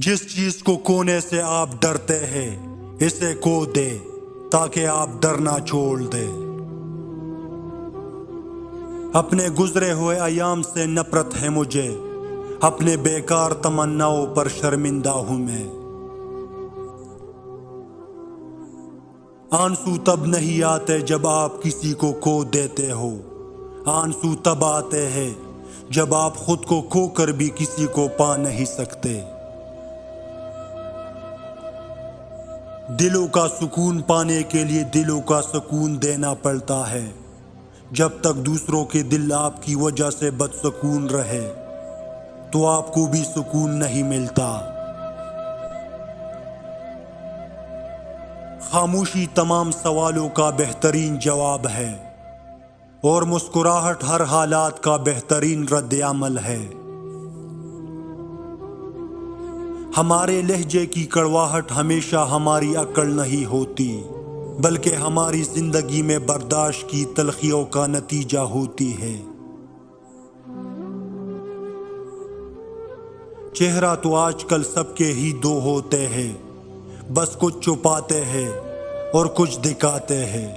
جس چیز کو کونے سے آپ ڈرتے ہیں اسے کو دے تاکہ آپ ڈرنا چھوڑ دے۔ اپنے گزرے ہوئے ایام سے نفرت ہے مجھے، اپنے بیکار تمناؤں پر شرمندہ ہوں میں۔ آنسو تب نہیں آتے جب آپ کسی کو کھو دیتے ہو، آنسو تب آتے ہیں جب آپ خود کو کھو کر بھی کسی کو پا نہیں سکتے۔ دلوں کا سکون پانے کے لیے دلوں کا سکون دینا پڑتا ہے۔ جب تک دوسروں کے دل آپ کی وجہ سے بدسکون رہے تو آپ کو بھی سکون نہیں ملتا۔ خاموشی تمام سوالوں کا بہترین جواب ہے اور مسکراہٹ ہر حالات کا بہترین رد عمل ہے۔ ہمارے لہجے کی کڑواہٹ ہمیشہ ہماری عقل نہیں ہوتی، بلکہ ہماری زندگی میں برداشت کی تلخیوں کا نتیجہ ہوتی ہے۔ چہرہ تو آج کل سب کے ہی دو ہوتے ہیں، بس کچھ چھپاتے ہیں اور کچھ دکھاتے ہیں۔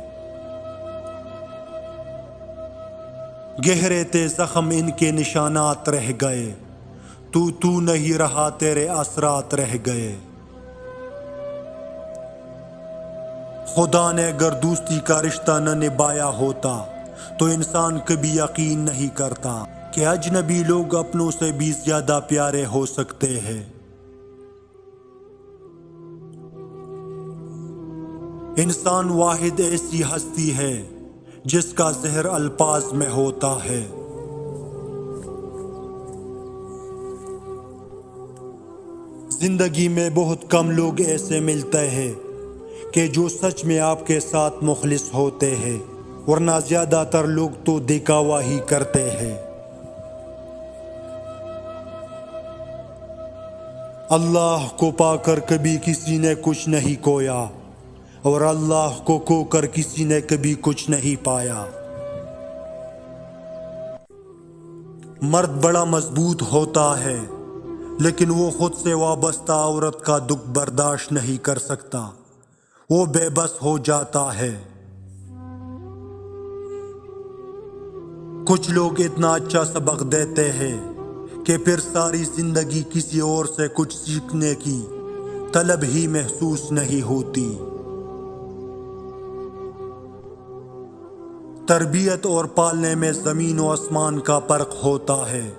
گہرے تھے زخم ان کے نشانات رہ گئے، تو نہیں رہا تیرے اثرات رہ گئے۔ خدا نے اگر دوستی کا رشتہ نہ نبھایا ہوتا تو انسان کبھی یقین نہیں کرتا کہ اجنبی لوگ اپنوں سے بھی زیادہ پیارے ہو سکتے ہیں۔ انسان واحد ایسی ہستی ہے جس کا زہر الفاظ میں ہوتا ہے۔ زندگی میں بہت کم لوگ ایسے ملتے ہیں کہ جو سچ میں آپ کے ساتھ مخلص ہوتے ہیں، ورنہ زیادہ تر لوگ تو دکھاوا ہی کرتے ہیں۔ اللہ کو پا کر کبھی کسی نے کچھ نہیں کھویا اور اللہ کو کھو کر کسی نے کبھی کچھ نہیں پایا۔ مرد بڑا مضبوط ہوتا ہے لیکن وہ خود سے وابستہ عورت کا دکھ برداشت نہیں کر سکتا، وہ بے بس ہو جاتا ہے۔ کچھ لوگ اتنا اچھا سبق دیتے ہیں کہ پھر ساری زندگی کسی اور سے کچھ سیکھنے کی طلب ہی محسوس نہیں ہوتی۔ تربیت اور پالنے میں زمین و آسمان کا فرق ہوتا ہے۔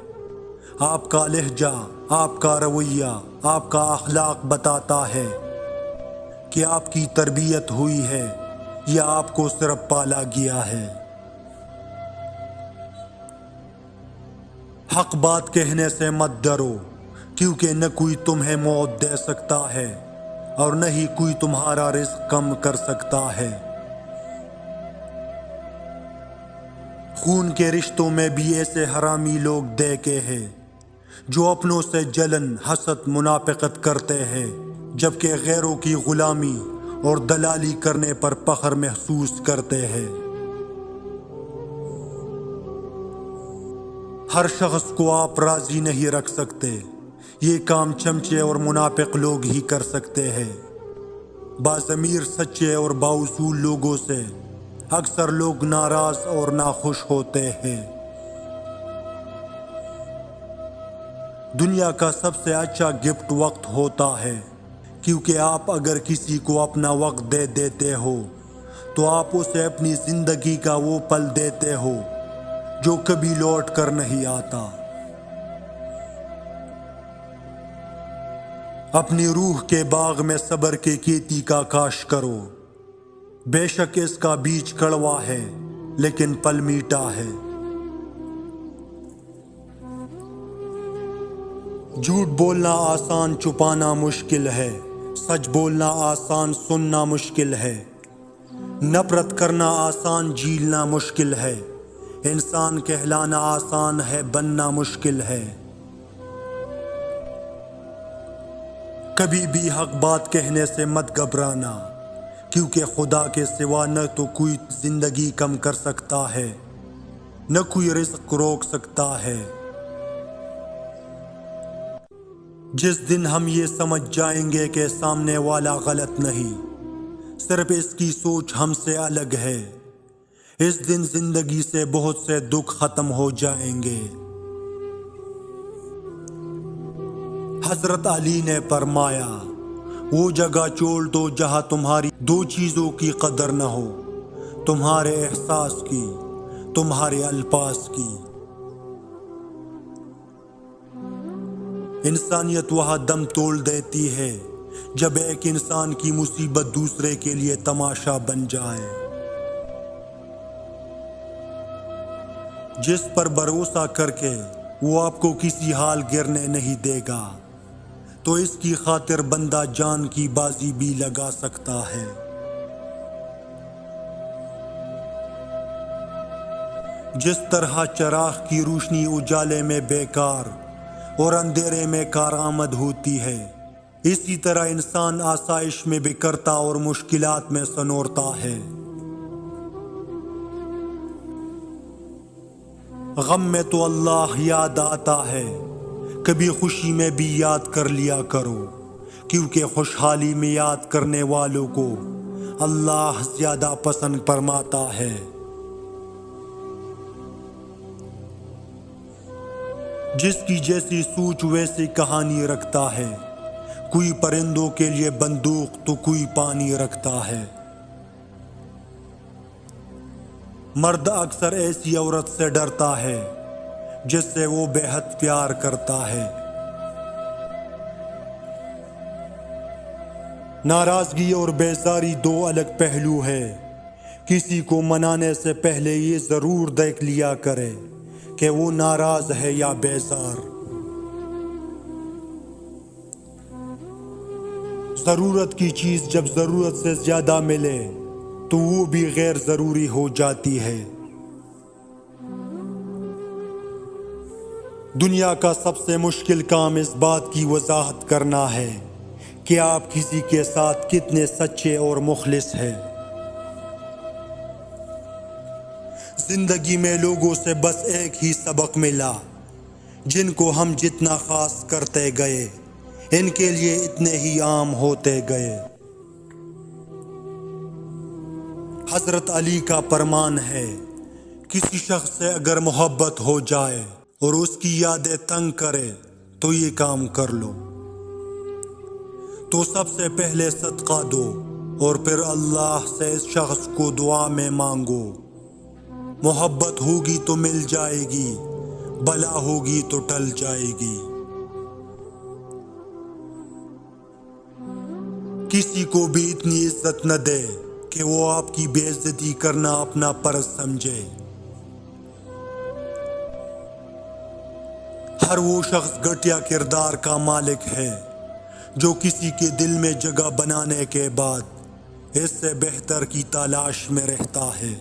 آپ کا لہجہ، آپ کا رویہ، آپ کا اخلاق بتاتا ہے کہ آپ کی تربیت ہوئی ہے یا آپ کو صرف پالا گیا ہے۔ حق بات کہنے سے مت ڈرو، کیونکہ نہ کوئی تمہیں موت دے سکتا ہے اور نہ ہی کوئی تمہارا رزق کم کر سکتا ہے۔ خون کے رشتوں میں بھی ایسے حرامی لوگ دیکھے ہیں جو اپنوں سے جلن، حسد، منافقت کرتے ہیں، جبکہ غیروں کی غلامی اور دلالی کرنے پر فخر محسوس کرتے ہیں۔ ہر شخص کو آپ راضی نہیں رکھ سکتے، یہ کام چمچے اور منافق لوگ ہی کر سکتے ہیں۔ باضمیر، سچے اور بااصول لوگوں سے اکثر لوگ ناراض اور ناخوش ہوتے ہیں۔ دنیا کا سب سے اچھا گفٹ وقت ہوتا ہے، کیونکہ آپ اگر کسی کو اپنا وقت دے دیتے ہو تو آپ اسے اپنی زندگی کا وہ پل دیتے ہو جو کبھی لوٹ کر نہیں آتا۔ اپنی روح کے باغ میں صبر کے کھیتی کا کاشت کرو، بے شک اس کا بیج کڑوا ہے لیکن پھل میٹھا ہے۔ جھوٹ بولنا آسان، چھپانا مشکل ہے، سچ بولنا آسان، سننا مشکل ہے۔ نفرت کرنا آسان، جھیلنا مشکل ہے۔ انسان کہلانا آسان ہے، بننا مشکل ہے۔ کبھی بھی حق بات کہنے سے مت گھبرانا، کیونکہ خدا کے سوا نہ تو کوئی زندگی کم کر سکتا ہے نہ کوئی رزق روک سکتا ہے۔ جس دن ہم یہ سمجھ جائیں گے کہ سامنے والا غلط نہیں، صرف اس کی سوچ ہم سے الگ ہے، اس دن زندگی سے بہت سے دکھ ختم ہو جائیں گے۔ حضرت علی نے فرمایا، وہ جگہ چھوڑ دو جہاں تمہاری دو چیزوں کی قدر نہ ہو، تمہارے احساس کی، تمہارے الفاظ کی۔ انسانیت وہاں دم توڑ دیتی ہے جب ایک انسان کی مصیبت دوسرے کے لیے تماشا بن جائے۔ جس پر بھروسہ کر کے وہ آپ کو کسی حال گرنے نہیں دے گا، تو اس کی خاطر بندہ جان کی بازی بھی لگا سکتا ہے۔ جس طرح چراغ کی روشنی اجالے میں بیکار اور اندھیرے میں کارآمد ہوتی ہے، اسی طرح انسان آسائش میں بکھرتا اور مشکلات میں سنورتا ہے۔ غم میں تو اللہ یاد آتا ہے، کبھی خوشی میں بھی یاد کر لیا کرو، کیونکہ خوشحالی میں یاد کرنے والوں کو اللہ زیادہ پسند فرماتا ہے۔ جس کی جیسی سوچ ویسی کہانی رکھتا ہے، کوئی پرندوں کے لیے بندوق تو کوئی پانی رکھتا ہے۔ مرد اکثر ایسی عورت سے ڈرتا ہے جس سے وہ بے حد پیار کرتا ہے۔ ناراضگی اور بیزاری دو الگ پہلو ہے۔ کسی کو منانے سے پہلے یہ ضرور دیکھ لیا کرے کہ وہ ناراض ہے یا بیزار۔ ضرورت کی چیز جب ضرورت سے زیادہ ملے تو وہ بھی غیر ضروری ہو جاتی ہے۔ دنیا کا سب سے مشکل کام اس بات کی وضاحت کرنا ہے کہ آپ کسی کے ساتھ کتنے سچے اور مخلص ہیں۔ زندگی میں لوگوں سے بس ایک ہی سبق ملا، جن کو ہم جتنا خاص کرتے گئے ان کے لیے اتنے ہی عام ہوتے گئے۔ حضرت علی کا فرمان ہے، کسی شخص سے اگر محبت ہو جائے اور اس کی یادیں تنگ کرے تو یہ کام کر لو، تو سب سے پہلے صدقہ دو اور پھر اللہ سے اس شخص کو دعا میں مانگو۔ محبت ہوگی تو مل جائے گی، بلا ہوگی تو ٹل جائے گی۔ کسی کو بھی اتنی عزت نہ دے کہ وہ آپ کی بے عزتی کرنا اپنا فرض سمجھے۔ ہر وہ شخص گھٹیا کردار کا مالک ہے جو کسی کے دل میں جگہ بنانے کے بعد اس سے بہتر کی تلاش میں رہتا ہے۔